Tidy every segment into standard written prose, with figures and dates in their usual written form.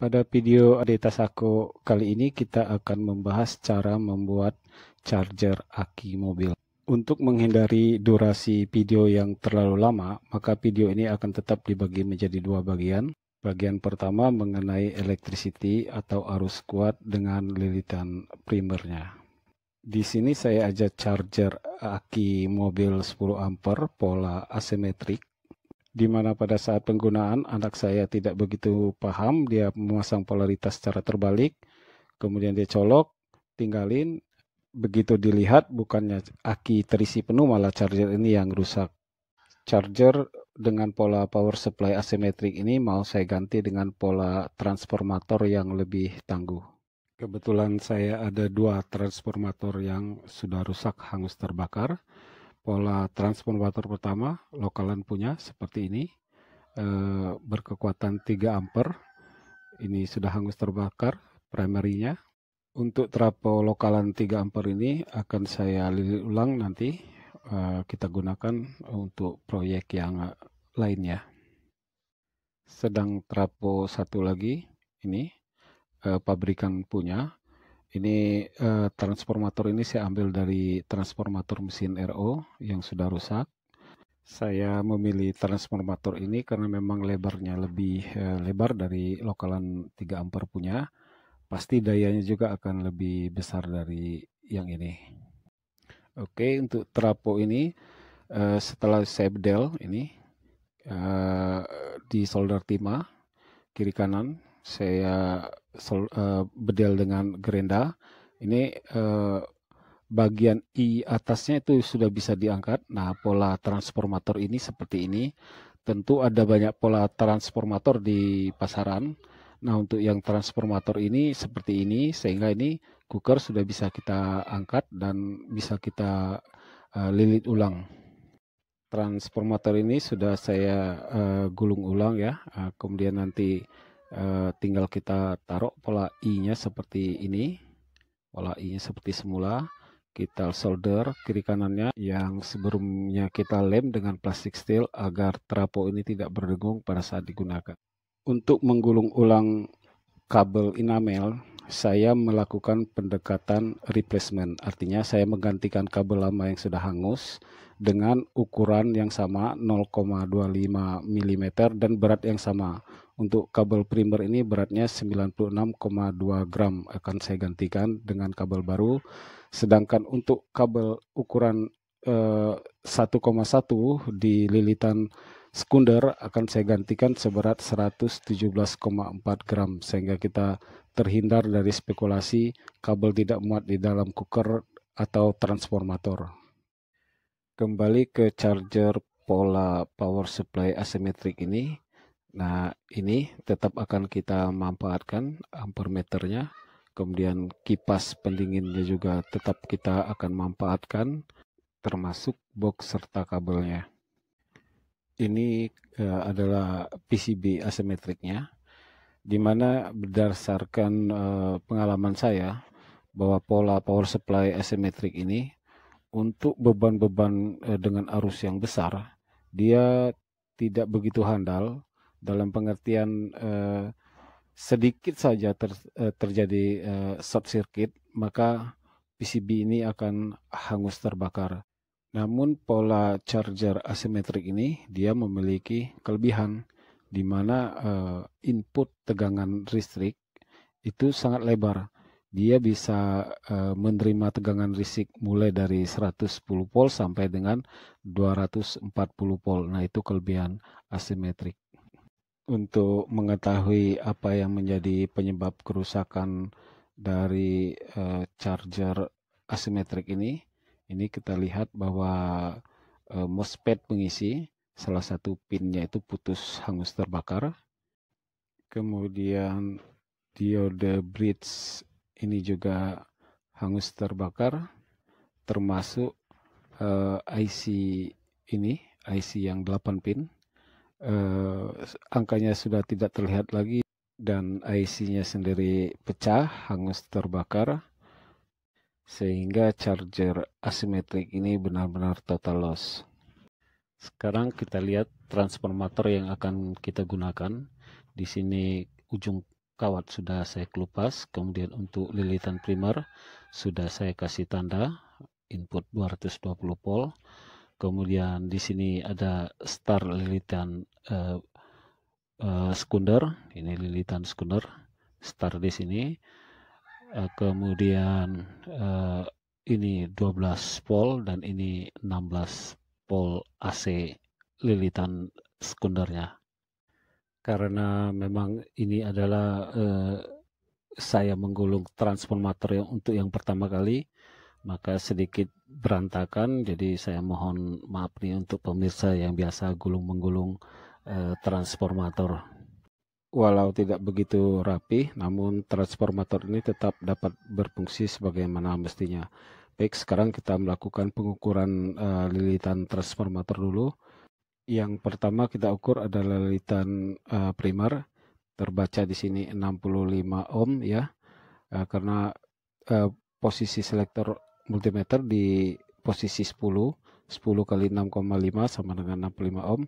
Pada video Adeta Sako kali ini kita akan membahas cara membuat charger aki mobil. Untuk menghindari durasi video yang terlalu lama, maka video ini akan tetap dibagi menjadi dua bagian. Bagian pertama mengenai electricity atau arus kuat dengan lilitan primernya. Di sini saya ajak charger aki mobil 10 ampere pola asimetrik, di mana pada saat penggunaan anak saya tidak begitu paham, dia memasang polaritas secara terbalik, kemudian dia colok, tinggalin, begitu dilihat bukannya aki terisi penuh, malah charger ini yang rusak. Charger dengan pola power supply asimetrik ini mau saya ganti dengan pola transformator yang lebih tangguh. Kebetulan saya ada dua transformator yang sudah rusak hangus terbakar. Pola transformator pertama, lokalan punya seperti ini, berkekuatan 3 ampere. Ini sudah hangus terbakar primarinya. Untuk trafo lokalan 3 ampere ini akan saya lilit ulang nanti, kita gunakan untuk proyek yang lainnya. Sedang trafo satu lagi, ini pabrikan punya. Ini transformator ini saya ambil dari transformator mesin RO yang sudah rusak. Saya memilih transformator ini karena memang lebarnya lebih lebar dari lokalan 3 ampere punya. Pasti dayanya juga akan lebih besar dari yang ini. Oke, untuk trafo ini setelah saya bedel ini di solder timah kiri kanan, saya bedel dengan gerenda. Ini bagian I atasnya itu sudah bisa diangkat. Nah, pola transformator ini seperti ini. Tentu ada banyak pola transformator di pasaran. Nah, untuk yang transformator ini seperti ini, sehingga ini cooker sudah bisa kita angkat dan bisa kita lilit ulang. Transformator ini sudah saya gulung ulang ya. Kemudian nanti tinggal kita taruh pola I-nya seperti ini. Pola I-nya seperti semula. Kita solder kiri kanannya yang sebelumnya kita lem dengan plastik steel agar trafo ini tidak berdengung pada saat digunakan. Untuk menggulung ulang kabel enamel, saya melakukan pendekatan replacement. Artinya saya menggantikan kabel lama yang sudah hangus dengan ukuran yang sama 0,25 mm dan berat yang sama. Untuk kabel primer ini beratnya 96,2 gram akan saya gantikan dengan kabel baru. Sedangkan untuk kabel ukuran 1,1 di lilitan sekunder akan saya gantikan seberat 117,4 gram sehingga kita terhindar dari spekulasi kabel tidak muat di dalam cooker atau transformator. Kembali ke charger pola power supply asimetrik ini. Nah, ini tetap akan kita manfaatkan ampermeternya. Kemudian kipas pendinginnya juga tetap kita akan manfaatkan, termasuk box serta kabelnya. Ini adalah PCB asimetriknya, di mana berdasarkan pengalaman saya bahwa pola power supply asimetrik ini untuk beban-beban dengan arus yang besar, dia tidak begitu handal dalam pengertian sedikit saja terjadi short circuit, maka PCB ini akan hangus terbakar. Namun pola charger asimetrik ini dia memiliki kelebihan di mana input tegangan listrik itu sangat lebar. Dia bisa menerima tegangan listrik mulai dari 110 volt sampai dengan 240 volt. Nah, itu kelebihan asimetrik. Untuk mengetahui apa yang menjadi penyebab kerusakan dari charger asimetrik ini kita lihat bahwa MOSFET pengisi salah satu pinnya itu putus hangus terbakar. Kemudian diode bridge ini juga hangus terbakar, termasuk IC ini, IC yang 8 pin. Angkanya sudah tidak terlihat lagi dan IC-nya sendiri pecah, hangus terbakar, sehingga charger asimetrik ini benar-benar total loss. Sekarang kita lihat transformator yang akan kita gunakan. Di sini ujung kawat sudah saya kelupas, kemudian untuk lilitan primer sudah saya kasih tanda input 220 volt. Kemudian di sini ada star lilitan sekunder, ini lilitan sekunder, star di sini. Kemudian ini 12 volt dan ini 16 volt AC lilitan sekundernya. Karena memang ini adalah saya menggulung transformator untuk yang pertama kali, maka sedikit berantakan, jadi saya mohon maaf nih untuk pemirsa yang biasa gulung-menggulung transformator. Walau tidak begitu rapi, namun transformator ini tetap dapat berfungsi sebagaimana mestinya. Baik, sekarang kita melakukan pengukuran lilitan transformator dulu. Yang pertama kita ukur adalah lilitan primer, terbaca di sini 65 ohm ya, karena posisi selektor multimeter di posisi 10 kali 6,5 sama dengan 65 ohm.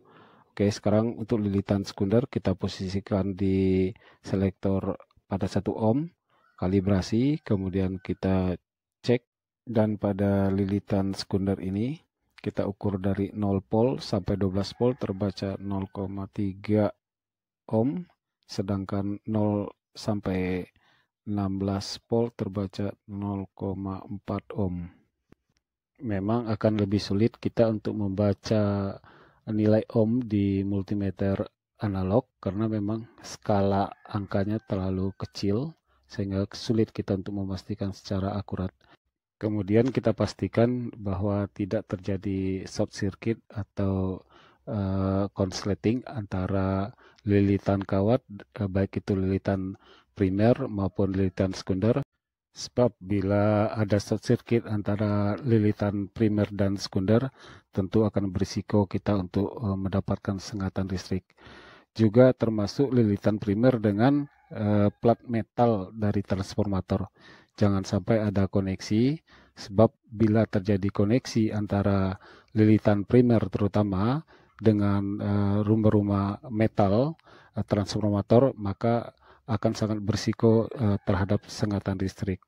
Oke, sekarang untuk lilitan sekunder kita posisikan di selektor pada 1 ohm, kalibrasi, kemudian kita cek, dan pada lilitan sekunder ini kita ukur dari 0 volt sampai 12 volt terbaca 0,3 ohm, sedangkan 0 sampai 16 volt terbaca 0,4 ohm. Memang akan lebih sulit kita untuk membaca nilai ohm di multimeter analog karena memang skala angkanya terlalu kecil sehingga sulit kita untuk memastikan secara akurat. Kemudian kita pastikan bahwa tidak terjadi short circuit atau konsleting antara lilitan kawat, baik itu lilitan primer maupun lilitan sekunder. Sebab bila ada short circuit antara lilitan primer dan sekunder, tentu akan berisiko kita untuk mendapatkan sengatan listrik. Juga termasuk lilitan primer dengan plat metal dari transformator. Jangan sampai ada koneksi, sebab bila terjadi koneksi antara lilitan primer terutama dengan rumah-rumah metal transformator, maka akan sangat berisiko terhadap sengatan listrik.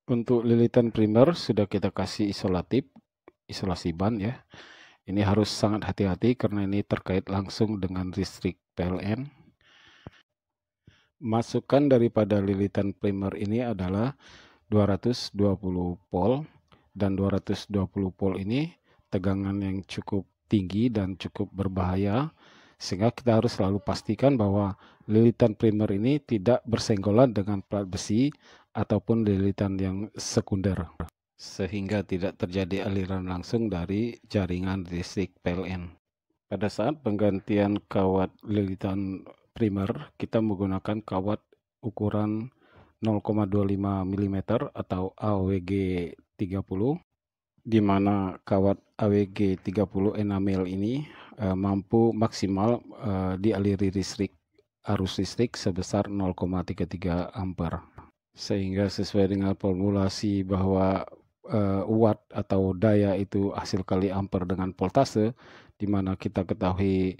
Untuk lilitan primer sudah kita kasih isolasi ban ya. Ini harus sangat hati-hati karena ini terkait langsung dengan listrik PLN. Masukan daripada lilitan primer ini adalah 220 volt, dan 220 volt ini tegangan yang cukup tinggi dan cukup berbahaya, sehingga kita harus selalu pastikan bahwa lilitan primer ini tidak bersenggolan dengan plat besi ataupun lilitan yang sekunder, sehingga tidak terjadi aliran langsung dari jaringan listrik PLN. Pada saat penggantian kawat lilitan primer, kita menggunakan kawat ukuran 0,25 mm atau AWG 30, di mana kawat AWG 30 enamel ini mampu maksimal dialiri arus listrik sebesar 0,33 ampere. Sehingga sesuai dengan formulasi bahwa watt atau daya itu hasil kali ampere dengan voltase, di mana kita ketahui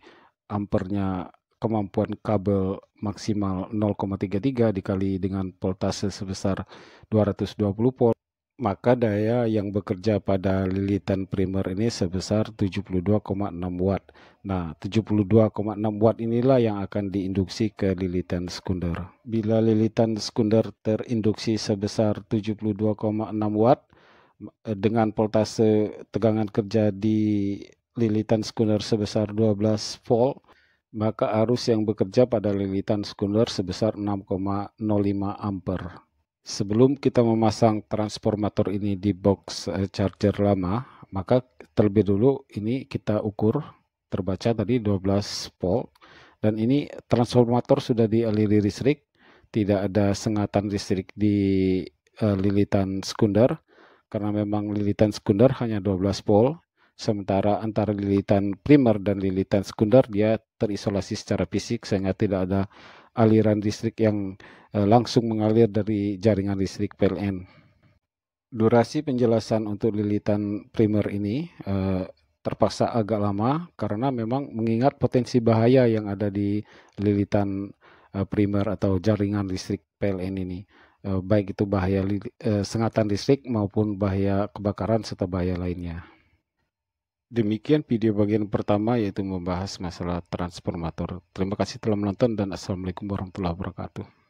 ampernya kemampuan kabel maksimal 0,33 dikali dengan voltase sebesar 220 volt, maka daya yang bekerja pada lilitan primer ini sebesar 72,6 watt. Nah, 72,6 watt inilah yang akan diinduksi ke lilitan sekunder. Bila lilitan sekunder terinduksi sebesar 72,6 watt dengan voltase tegangan kerja di lilitan sekunder sebesar 12 volt, maka arus yang bekerja pada lilitan sekunder sebesar 6,05 ampere. Sebelum kita memasang transformator ini di box charger lama, maka terlebih dulu ini kita ukur, terbaca tadi 12 volt, dan ini transformator sudah dialiri listrik, tidak ada sengatan listrik di lilitan sekunder, karena memang lilitan sekunder hanya 12 volt, sementara antara lilitan primer dan lilitan sekunder dia terisolasi secara fisik sehingga tidak ada aliran listrik yang langsung mengalir dari jaringan listrik PLN. Durasi penjelasan untuk lilitan primer ini terpaksa agak lama karena memang mengingat potensi bahaya yang ada di lilitan primer atau jaringan listrik PLN ini, baik itu bahaya sengatan listrik maupun bahaya kebakaran serta bahaya lainnya. Demikian video bagian pertama, yaitu membahas masalah transformator. Terima kasih telah menonton dan Assalamualaikum warahmatullahi wabarakatuh.